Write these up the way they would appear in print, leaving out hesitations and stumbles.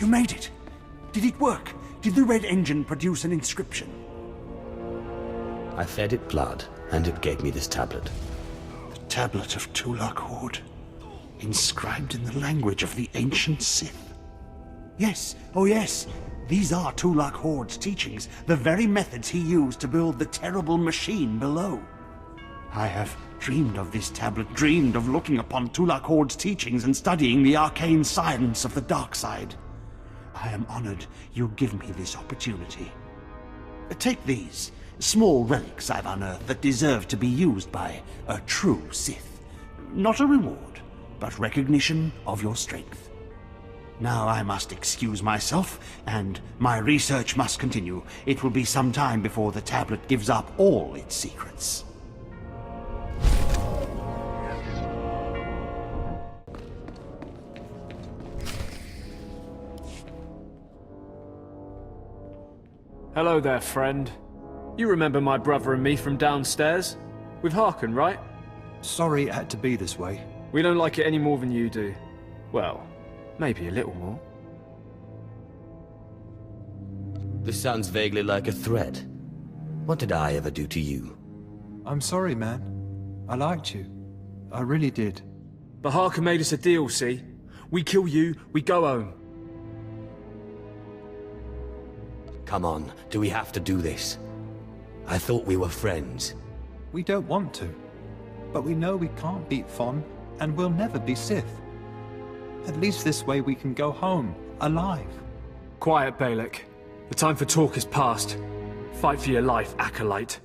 You made it! Did it work? Did the red engine produce an inscription? I fed it blood, and it gave me this tablet. The tablet of Tulak Hord, inscribed in the language of the ancient Sith. Yes, oh yes, these are Tulak Hord's teachings, the very methods he used to build the terrible machine below. I have dreamed of this tablet, dreamed of looking upon Tulak Hord's teachings and studying the arcane science of the dark side. I am honored you give me this opportunity. Take these, small relics I've unearthed that deserve to be used by a true Sith. Not a reward, but recognition of your strength. Now I must excuse myself, and my research must continue. It will be some time before the tablet gives up all its secrets. Hello there, friend. You remember my brother and me from downstairs? With Harkin, right? Sorry it had to be this way. We don't like it any more than you do. Well, maybe a little more. This sounds vaguely like a threat. What did I ever do to you? I'm sorry, man. I liked you. I really did. But Harkin made us a deal, see? We kill you, we go home. Come on, do we have to do this? I thought we were friends. We don't want to. But we know we can't beat Fon, and we'll never be Sith. At least this way we can go home, alive. Quiet, Balak. The time for talk is past. Fight for your life, Acolyte.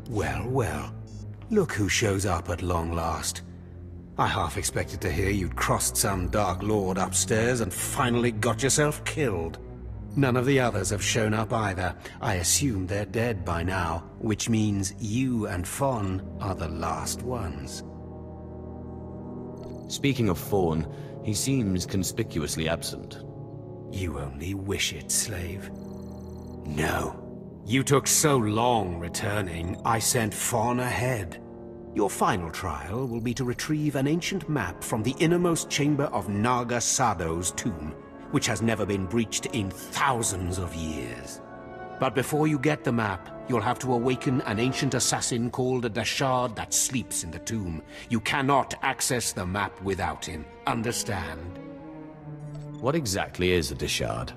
Well, well. Look who shows up at long last. I half expected to hear you'd crossed some Dark Lord upstairs and finally got yourself killed. None of the others have shown up either. I assume they're dead by now, which means you and Fon are the last ones. Speaking of Fawn, he seems conspicuously absent. You only wish it, slave. No. You took so long returning, I sent Fon ahead. Your final trial will be to retrieve an ancient map from the innermost chamber of Naga Sado's tomb, which has never been breached in thousands of years. But before you get the map, you'll have to awaken an ancient assassin called a Dashard that sleeps in the tomb. You cannot access the map without him. Understand? What exactly is a Dashard?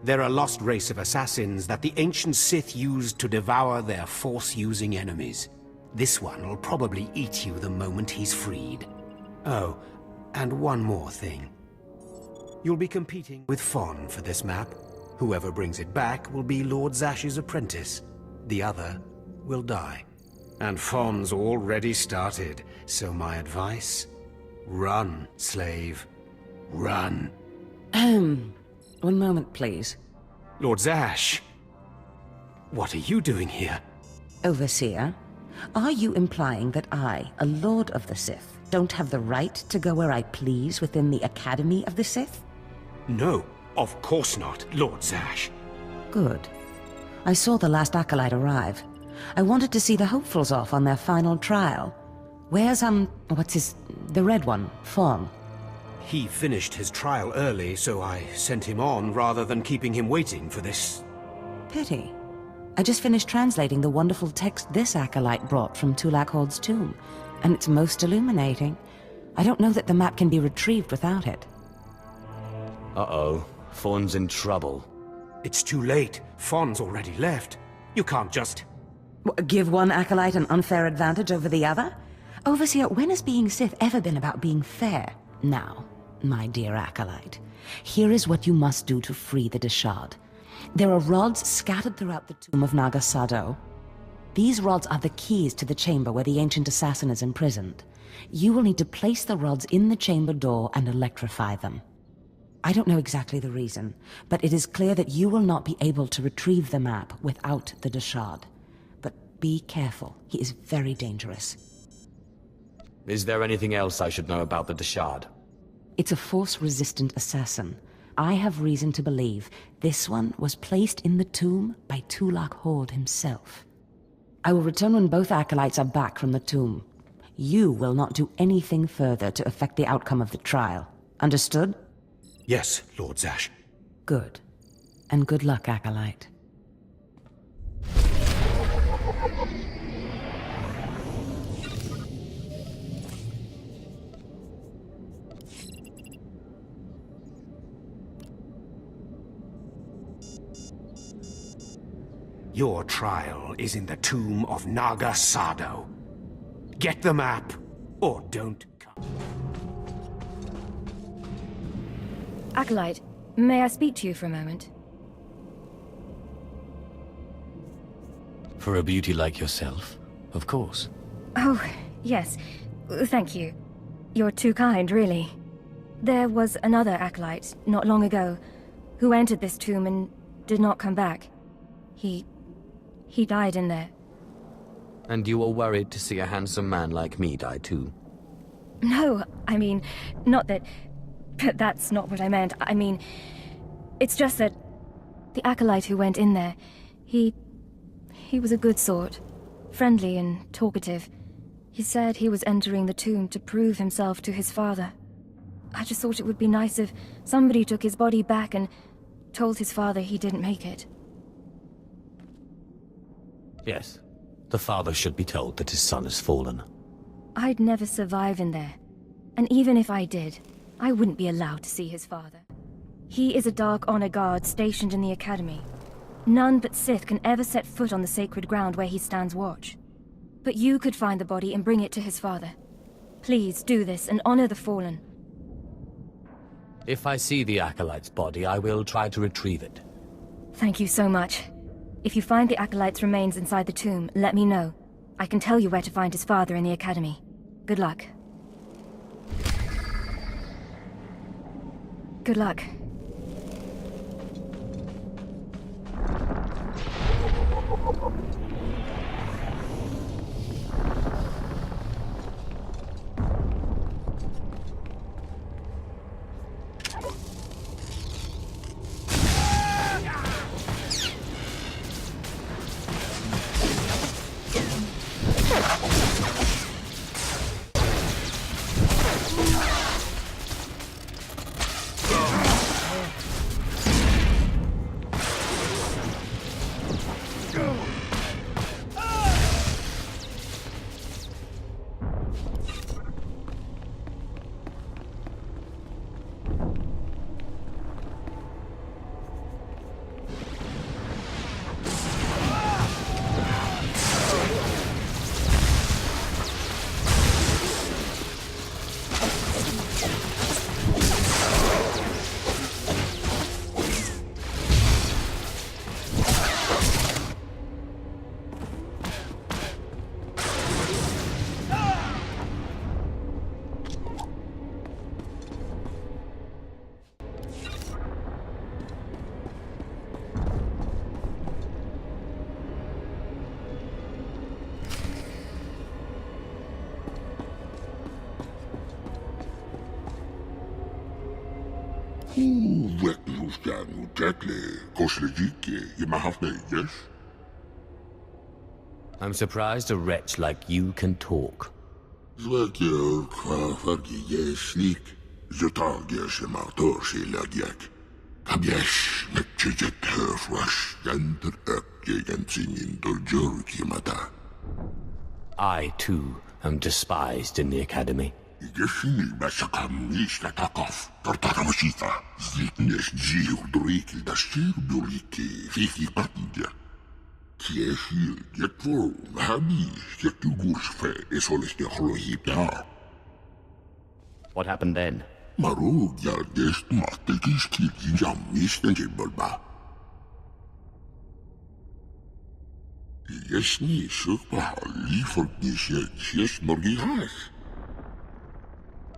They're a lost race of assassins that the ancient Sith used to devour their Force-using enemies. This one will probably eat you the moment he's freed. Oh, and one more thing. You'll be competing with Fon for this map. Whoever brings it back will be Lord Zash's apprentice. The other will die. And Fon's already started, so my advice? Run, slave. Run. One moment, please. Lord Zash! What are you doing here? Overseer, are you implying that I, a Lord of the Sith, don't have the right to go where I please within the Academy of the Sith? No, of course not, Lord Zash. Good. I saw the last Acolyte arrive. I wanted to see the hopefuls off on their final trial. Where's, the red one, Fon? He finished his trial early, so I sent him on rather than keeping him waiting for this. Pity. I just finished translating the wonderful text this Acolyte brought from Tulak Hord's tomb, and it's most illuminating. I don't know that the map can be retrieved without it. Uh-oh. Fawn's in trouble. It's too late. Fon's already left. You can't just... Give one Acolyte an unfair advantage over the other? Overseer, when has being Sith ever been about being fair? Now, my dear Acolyte, here is what you must do to free the Dashard. There are rods scattered throughout the tomb of Naga Sado. These rods are the keys to the chamber where the ancient assassin is imprisoned. You will need to place the rods in the chamber door and electrify them. I don't know exactly the reason, but it is clear that you will not be able to retrieve the map without the Dashad. But be careful. He is very dangerous. Is there anything else I should know about the Dashad? It's a Force-resistant assassin. I have reason to believe this one was placed in the tomb by Tulak Hord himself. I will return when both acolytes are back from the tomb. You will not do anything further to affect the outcome of the trial. Understood? Yes, Lord Zash. Good. And good luck, acolyte. Your trial is in the tomb of Naga Sado. Get the map, or don't come. Acolyte, may I speak to you for a moment? For a beauty like yourself, of course. Oh, yes. Thank you. You're too kind, really. There was another acolyte, not long ago, who entered this tomb and did not come back. He died in there. And you were worried to see a handsome man like me die too? No, I mean, not that... But that's not what I meant. I mean, it's just that the acolyte who went in there, he was a good sort. Friendly and talkative. He said he was entering the tomb to prove himself to his father. I just thought it would be nice if somebody took his body back and told his father he didn't make it. Yes. The father should be told that his son has fallen. I'd never survive in there. And even if I did, I wouldn't be allowed to see his father. He is a Dark Honor Guard stationed in the Academy. None but Sith can ever set foot on the sacred ground where he stands watch. But you could find the body and bring it to his father. Please do this and honor the fallen. If I see the acolyte's body, I will try to retrieve it. Thank you so much. If you find the acolyte's remains inside the tomb, let me know. I can tell you where to find his father in the Academy. Good luck. Good luck. I'm surprised a wretch like you can talk. I, too, am despised in the Academy. What happened then?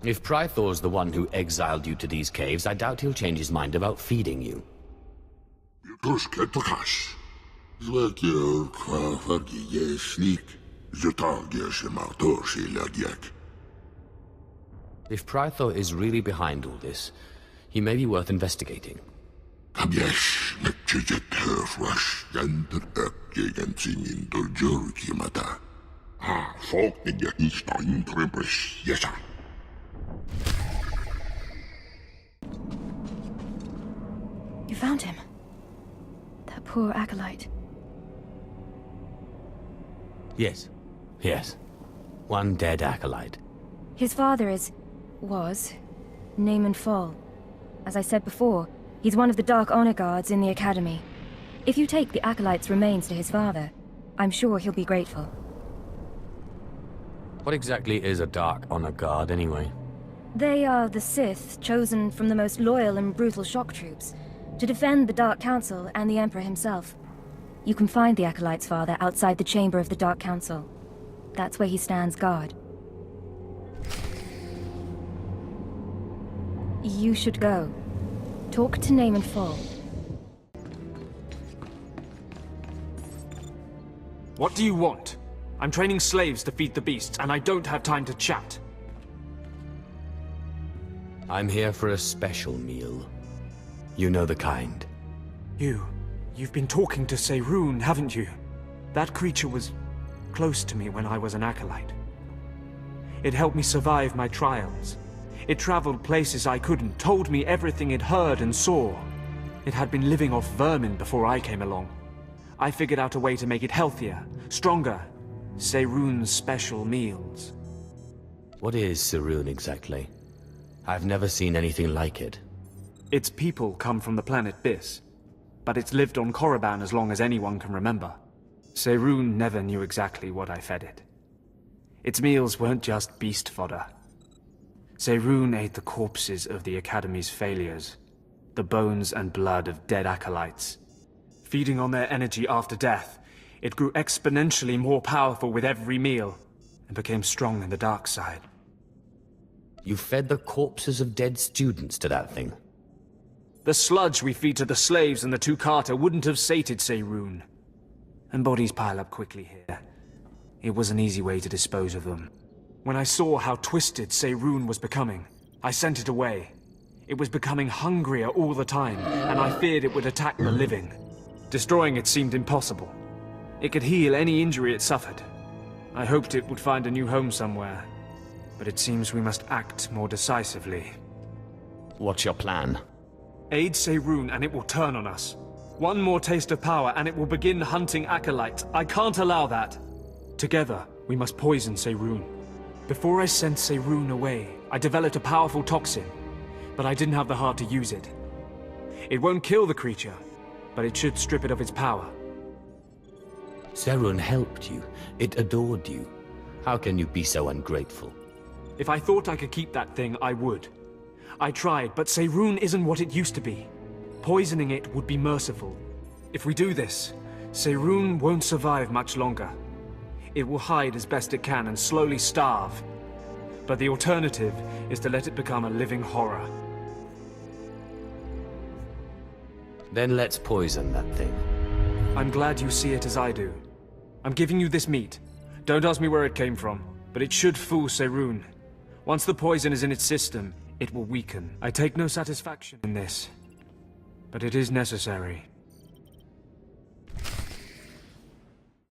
If Prythor's the one who exiled you to these caves, I doubt he'll change his mind about feeding you. If Prythor is really behind all this, he may be worth investigating. You found him. That poor acolyte. Yes. Yes. One dead acolyte. His father was Naaman Fall. As I said before, he's one of the Dark Honor Guards in the Academy. If you take the acolyte's remains to his father, I'm sure he'll be grateful. What exactly is a Dark Honor Guard, anyway? They are the Sith, chosen from the most loyal and brutal shock troops, to defend the Dark Council and the Emperor himself. You can find the acolyte's father outside the chamber of the Dark Council. That's where he stands guard. You should go. Talk to Naaman Fall. What do you want? I'm training slaves to feed the beasts, and I don't have time to chat. I'm here for a special meal. You know the kind. You've been talking to Cerune, haven't you? That creature was close to me when I was an acolyte. It helped me survive my trials. It traveled places I couldn't, told me everything it heard and saw. It had been living off vermin before I came along. I figured out a way to make it healthier, stronger. Cerune's special meals. What is Cerune exactly? I've never seen anything like it. Its people come from the planet Bis, but it's lived on Korriban as long as anyone can remember. Cerune never knew exactly what I fed it. Its meals weren't just beast fodder. Cerune ate the corpses of the Academy's failures, the bones and blood of dead acolytes. Feeding on their energy after death, it grew exponentially more powerful with every meal, and became strong in the dark side. You fed the corpses of dead students to that thing? The sludge we feed to the slaves and the two-carter wouldn't have sated Cerune. And bodies pile up quickly here. It was an easy way to dispose of them. When I saw how twisted Cerune was becoming, I sent it away. It was becoming hungrier all the time, and I feared it would attack the living. Destroying it seemed impossible. It could heal any injury it suffered. I hoped it would find a new home somewhere, but it seems we must act more decisively. What's your plan? Aid Cerune and it will turn on us. One more taste of power and it will begin hunting acolytes. I can't allow that. Together, we must poison Cerune. Before I sent Cerune away, I developed a powerful toxin, but I didn't have the heart to use it. It won't kill the creature, but it should strip it of its power. Cerune helped you. It adored you. How can you be so ungrateful? If I thought I could keep that thing, I would. I tried, but Cerune isn't what it used to be. Poisoning it would be merciful. If we do this, Cerune won't survive much longer. It will hide as best it can and slowly starve. But the alternative is to let it become a living horror. Then let's poison that thing. I'm glad you see it as I do. I'm giving you this meat. Don't ask me where it came from, but it should fool Cerune. Once the poison is in its system, it will weaken. I take no satisfaction in this, but it is necessary.